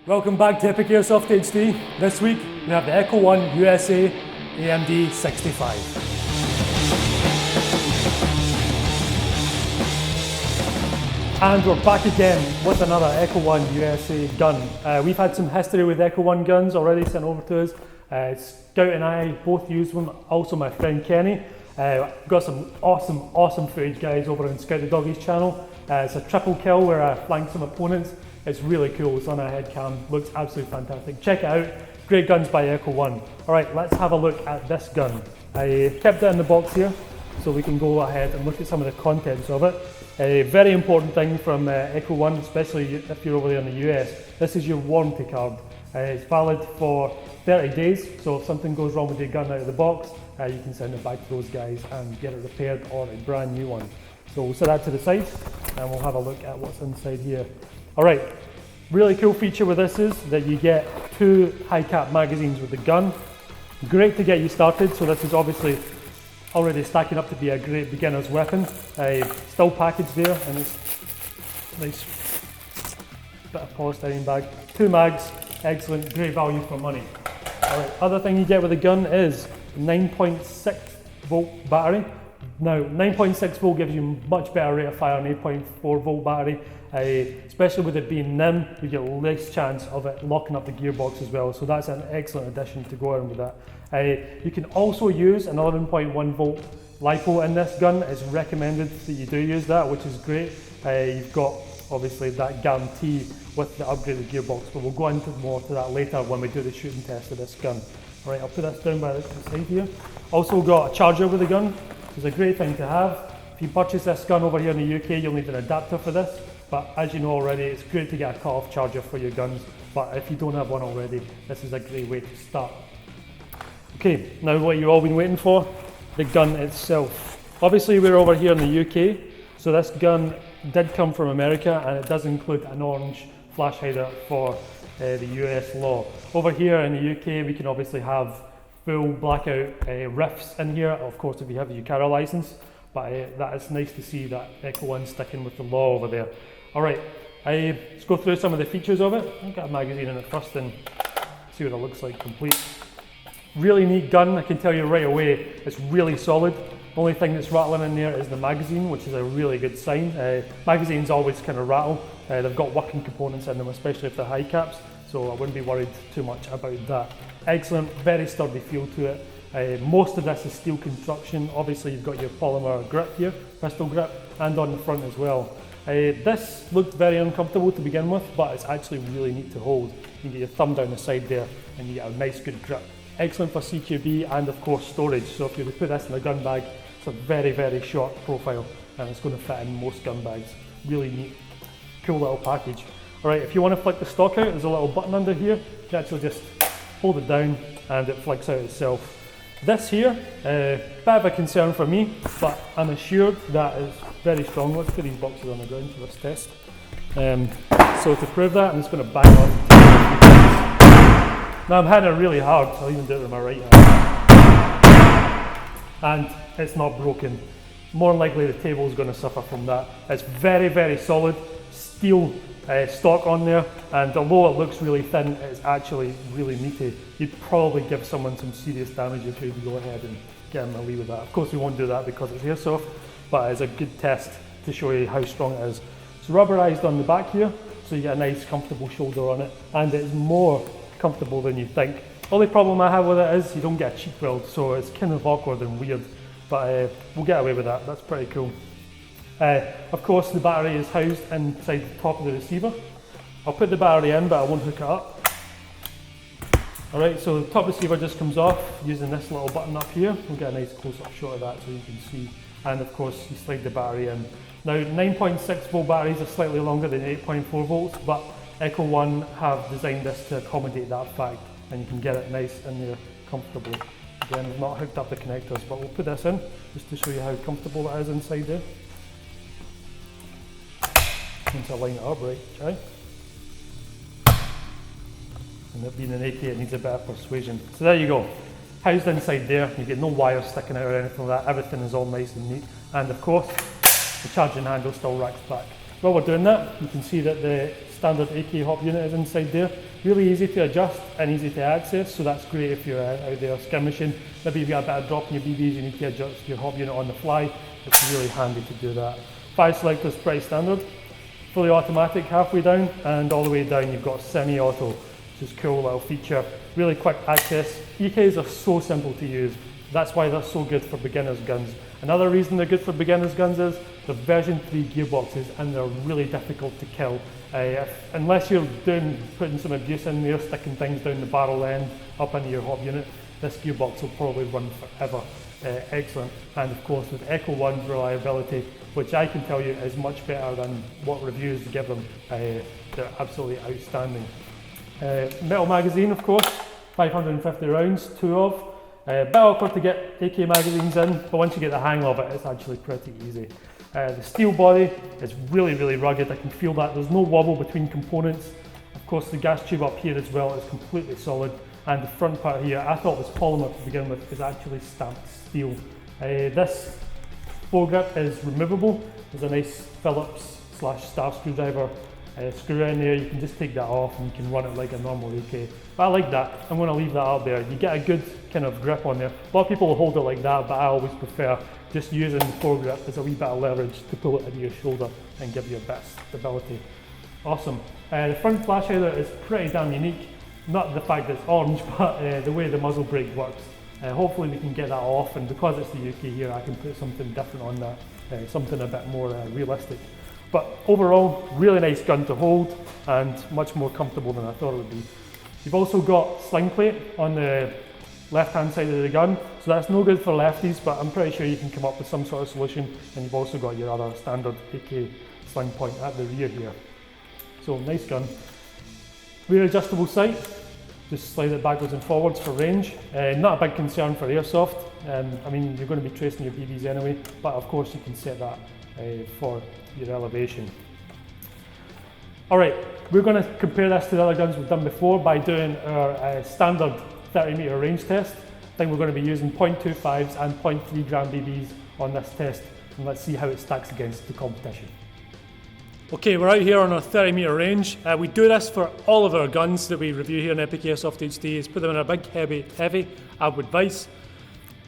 Welcome back to EpicAirsoftHD. This week we have the Echo1 USA AMD-65. And we're back again with another Echo1 USA gun. We've had some history with Echo1 guns already sent over to us. Scout and I both use them, also my friend Kenny. Got some awesome footage, guys, over on Scout the Doggies channel. It's a triple kill where I flanked some opponents. It's really cool. It's on a head cam. Looks absolutely fantastic. Check it out. Great guns by Echo1. All right, let's have a look at this gun. I kept it in the box here so we can go ahead and look at some of the contents of it. A very important thing from Echo1, especially if you're over there in the US, this is your warranty card. It's valid for 30 days, so if something goes wrong with your gun out of the box, you can send it back to those guys and get it repaired or a brand new one. So we'll set that to the side and we'll have a look at what's inside here. All right, really cool feature with this is that you get 2 high cap magazines with the gun. Great to get you started, so this is obviously already stacking up to be a great beginner's weapon. Still packaged there, and it's nice bit of polystyrene bag. 2 mags, excellent, great value for money. All right, other thing you get with the gun is 9.6 volt battery. Now, 9.6 volt gives you much better rate of fire than 8.4 volt battery. Especially with it being NIM, you get less chance of it locking up the gearbox as well. So that's an excellent addition to go on with that. You can also use an 11.1 volt LiPo in this gun. It's recommended that you do use that, which is great. You've got obviously that guarantee with the upgraded gearbox, but we'll go into more to that later when we do the shooting test of this gun. All right, I'll put this down by the side here. Also got a charger with the gun. It's a great thing to have. If you purchase this gun over here in the UK, you'll need an adapter for this. But as you know already, it's great to get a cut-off charger for your guns. But if you don't have one already, this is a great way to start. Okay, now what you've all been waiting for, the gun itself. Obviously we're over here in the UK, so this gun did come from America and it does include an orange flash hider for the US law. Over here in the UK, we can obviously have full blackout riffs in here, of course if you have your UCARA license, but that is nice to see that Echo1 sticking with the law over there. All right, let's go through some of the features of it. I'll get a magazine in it first and see what it looks like complete. Really neat gun, I can tell you right away, it's really solid. Only thing that's rattling in there is the magazine, which is a really good sign. Magazines always kind of rattle. They've got working components in them, especially if they're high caps, so I wouldn't be worried too much about that. Excellent, very sturdy feel to it. Most of this is steel construction. Obviously you've got your polymer grip here, pistol grip, and on the front as well. This looked very uncomfortable to begin with, but it's actually really neat to hold. You can get your thumb down the side there and you get a nice good grip. Excellent for CQB and of course storage. So if you would put this in a gun bag, it's a very short profile and it's going to fit in most gun bags. Really neat, cool little package. All right, if you want to flick the stock out, there's a little button under here. You can actually just hold it down and it flicks out itself. This here, bit of a concern for me, but I'm assured that it's very strong. Let's put these boxes on the ground for this test. So to prove that, I'm just going to bang on. Now I'm hitting it really hard, I'll even do it with my right hand. And it's not broken. More than likely the table is going to suffer from that. It's very solid, steel stock on there, and although it looks really thin, it's actually really meaty. You'd probably give someone some serious damage if you go ahead and get them away with that. Of course we won't do that because it's airsoft, but it's a good test to show you how strong it is. It's rubberized on the back here, so you get a nice comfortable shoulder on it, and it's more comfortable than you think. Only problem I have with it is you don't get a cheek weld, so it's kind of awkward and weird, but we'll get away with that. That's pretty cool. Of course the battery is housed inside the top of the receiver. I'll put the battery in, but I won't hook it up. Alright, so the top receiver just comes off using this little button up here. We'll get a nice close-up shot of that so you can see. And of course you slide the battery in. Now 9.6 volt batteries are slightly longer than 8.4 volts, but Echo1 have designed this to accommodate that fact, and you can get it nice in there comfortably. Again, we've not hooked up the connectors, but we'll put this in just to show you how comfortable it is inside there. Need to line it up right, okay? And it being an AK, it needs a bit of persuasion. So there you go, housed inside there. You get no wires sticking out or anything like that. Everything is all nice and neat. And of course, the charging handle still racks back. While we're doing that, you can see that the standard AK hop unit is inside there. Really easy to adjust and easy to access, so that's great if you're out there skirmishing. Maybe you've got a bit of drop in your BBs, you need to adjust your hop unit on the fly. It's really handy to do that. Fire selector is pretty standard. Fully automatic halfway down, and all the way down you've got semi-auto, which is a cool little feature. Really quick access. EKs are so simple to use. That's why they're so good for beginners guns. Another reason they're good for beginners guns is they're version 3 gearboxes and they're really difficult to kill. Unless you're putting some abuse in there, sticking things down the barrel end up into your hop unit, this gearbox will probably run forever. Excellent. And of course with Echo1's reliability, which I can tell you is much better than what reviews give them, they're absolutely outstanding. Metal magazine, of course, 550 rounds, 2 of. Bit awkward to get AK magazines in, but once you get the hang of it, it's actually pretty easy. The steel body is really, really rugged. I can feel that. There's no wobble between components. Of course, the gas tube up here as well is completely solid. And the front part here, I thought was polymer to begin with, is actually stamped steel. This foregrip is removable. There's a nice Phillips / star screwdriver screw in there. You can just take that off and you can run it like a normal AK. But I like that. I'm going to leave that up there. You get a good kind of grip on there. A lot of people will hold it like that, but I always prefer just using the foregrip as a wee bit of leverage to pull it into your shoulder and give you a bit of stability. Awesome. The front flash hider is pretty damn unique. Not the fact that it's orange, but the way the muzzle brake works. Hopefully we can get that off, and because it's the UK here, I can put something different on that, something a bit more realistic. But overall, really nice gun to hold and much more comfortable than I thought it would be. You've also got sling plate on the left-hand side of the gun, so that's no good for lefties, but I'm pretty sure you can come up with some sort of solution. And you've also got your other standard AK sling point at the rear here. So nice gun. Rear adjustable sight, just slide it backwards and forwards for range. Not a big concern for airsoft. I mean, you're going to be tracing your BBs anyway, but of course you can set that for your elevation. Alright, we're going to compare this to the other guns we've done before by doing our standard 30 meter range test. I think we're going to be using 0.25s and 0.3 gram BBs on this test, and let's see how it stacks against the competition. Okay, we're out here on our 30 meter range. We do this for all of our guns that we review here in EpicAirsoftHD, is put them in a big heavy outward vise,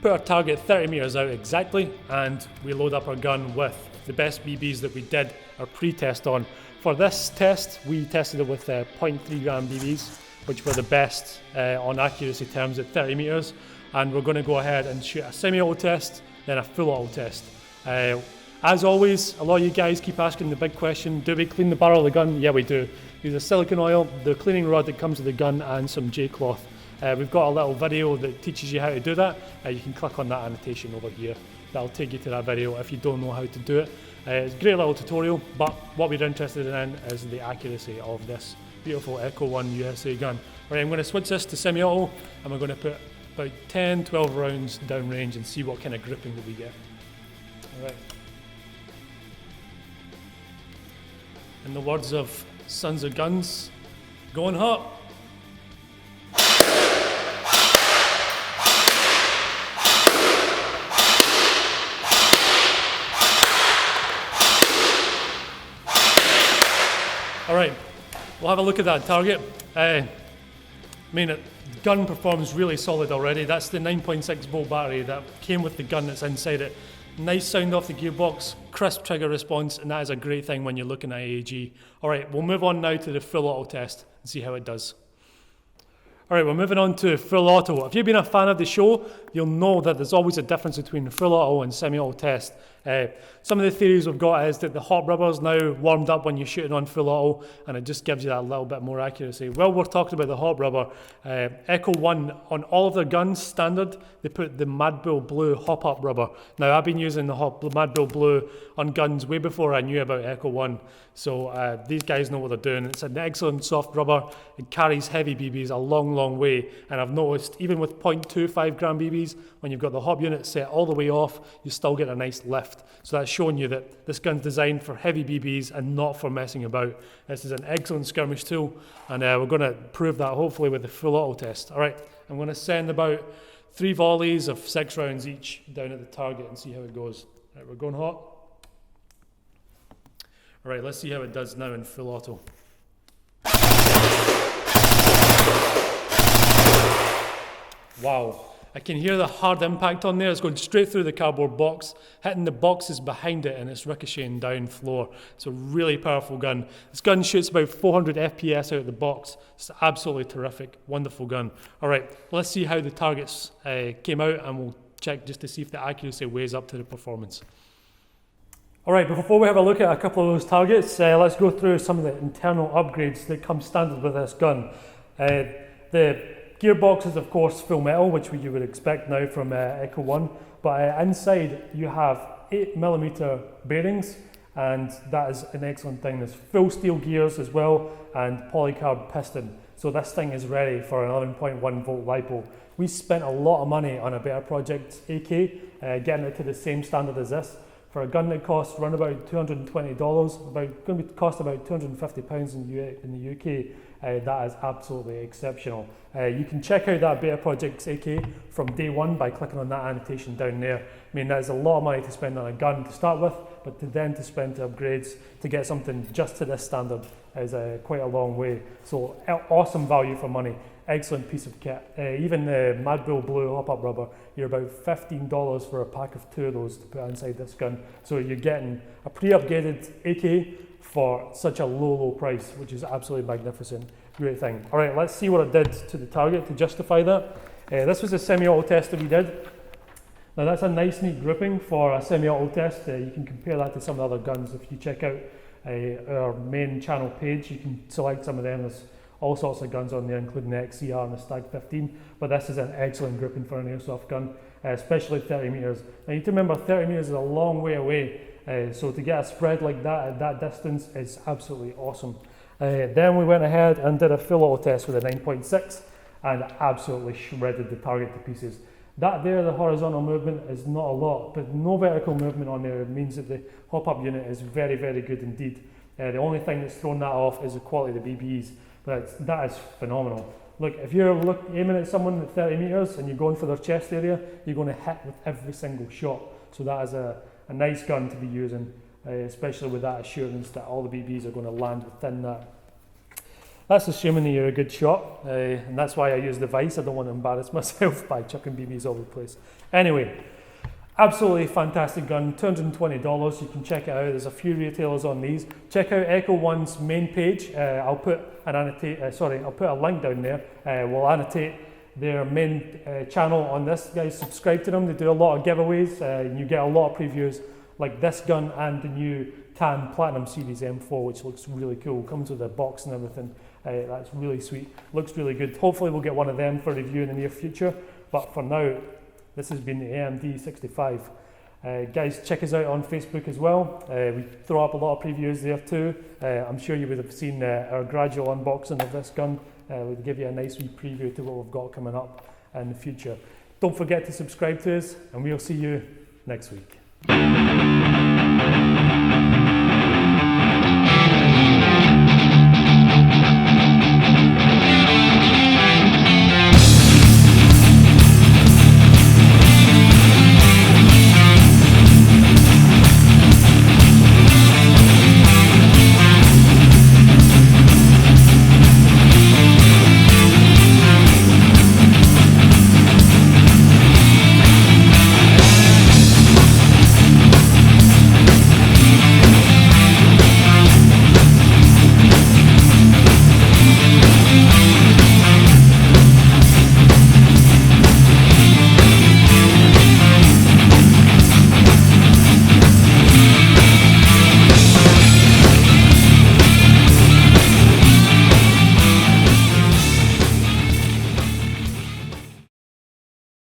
put our target 30 meters out exactly, and we load up our gun with the best BBs that we did our pre-test on. For this test, we tested it with 0.3 gram BBs, which were the best on accuracy terms at 30 meters. And we're going to go ahead and shoot a semi-auto test, then a full auto test. As always, a lot of you guys keep asking the big question, do we clean the barrel of the gun? Yeah, we do. Use a silicone oil, the cleaning rod that comes with the gun, and some J-cloth. We've got a little video that teaches you how to do that. You can click on that annotation over here. That'll take you to that video if you don't know how to do it. It's a great little tutorial, but what we're interested in is the accuracy of this beautiful Echo1 USA gun. Right, I'm going to switch this to semi-auto, and we're going to put about 10-12 rounds downrange and see what kind of gripping that we get. Alright. In the words of Sons of Guns, going hot. Alright, we'll have a look at that target. The gun performs really solid already. That's the 9.6 volt battery that came with the gun that's inside it. Nice sound off the gearbox, crisp trigger response, and that is a great thing when you're looking at AAG. Alright, we'll move on now to the full auto test and see how it does. Alright, we're moving on to full auto. If you've been a fan of the show, you'll know that there's always a difference between full auto and semi-auto test. Some of the theories we've got is that the hot rubber's now warmed up when you're shooting on full auto, and it just gives you that little bit more accuracy. Well, we're talking about the hot rubber. Echo1, on all of their guns, standard, they put the Mad Bull Blue hop-up rubber. Now, I've been using the Mad Bull Blue on guns way before I knew about Echo1, so these guys know what they're doing. It's an excellent soft rubber. It carries heavy BBs a long way, and I've noticed even with 0.25 gram BBs, when you've got the hop unit set all the way off, you still get a nice lift. So that's showing you that this gun's designed for heavy BBs and not for messing about. This is an excellent skirmish tool, and we're going to prove that hopefully with the full auto test. Alright, I'm going to send about 3 volleys of 6 rounds each down at the target and see how it goes. Alright, we're going hot. Alright, let's see how it does now in full auto. Wow. I can hear the hard impact on there. It's going straight through the cardboard box, hitting the boxes behind it, and it's ricocheting down floor. It's a really powerful gun. This gun shoots about 400 FPS out of the box. It's absolutely terrific, wonderful gun. All right, let's see how the targets came out, and we'll check just to see if the accuracy weighs up to the performance. All right, before we have a look at a couple of those targets, let's go through some of the internal upgrades that come standard with this gun. The gearbox is of course full metal, which you would expect now from Echo 1, but inside you have 8mm bearings, and that is an excellent thing. There's full steel gears as well, and polycarb piston. So this thing is ready for an 11.1 volt LiPo. We spent a lot of money on a better project AK, getting it to the same standard as this. For a gun that costs around about $220, going to cost about £250 in the UK, that is absolutely exceptional. You can check out that Beta Projects AK from day one by clicking on that annotation down there. I mean, that is a lot of money to spend on a gun to start with, but to spend to upgrades to get something just to this standard is quite a long way. So awesome value for money. Excellent piece of kit. Even the Mad Bull Blue hop-up rubber, you're about $15 for a pack of 2 of those to put inside this gun. So you're getting a pre-upgraded AK for such a low price, which is absolutely magnificent. Great thing. All right, let's see what it did to the target to justify that. This was a semi-auto test that we did. Now that's a nice neat grouping for a semi-auto test. You can compare that to some of the other guns. If you check out our main channel page, you can select some of them. There's all sorts of guns on there, including the XCR and the Stag 15, but this is an excellent grouping for an airsoft gun, especially 30 meters. Now you need to remember 30 meters is a long way away, so to get a spread like that at that distance is absolutely awesome. Then we went ahead and did a full auto test with a 9.6 and absolutely shredded the target to pieces. That there, the horizontal movement is not a lot, but no vertical movement on there. It means that the hop-up unit is very, very good indeed. The only thing that's thrown that off is the quality of the BBs. But that is phenomenal. Look, if you're aiming at someone at 30 meters and you're going for their chest area, you're going to hit with every single shot. So that is a nice gun to be using, especially with that assurance that all the BBs are going to land within that. That's assuming that you're a good shot, and that's why I use the vise. I don't want to embarrass myself by chucking BBs all over the place. Anyway, absolutely fantastic gun, $220. You can check it out. There's a few retailers on these. Check out Echo 1's main page. I'll put a link down there. We'll annotate their main channel on this. Guys, subscribe to them. They do a lot of giveaways, and you get a lot of previews like this gun and the new tan Platinum Series M4, which looks really cool. Comes with a box and everything. That's really sweet. Looks really good. Hopefully we'll get one of them for review in the near future. But for now, this has been the AMD-65. Guys, check us out on Facebook as well. We throw up a lot of previews there too. I'm sure you would have seen our gradual unboxing of this gun. We'll give you a nice wee preview to what we've got coming up in the future. Don't forget to subscribe to us, and we'll see you next week.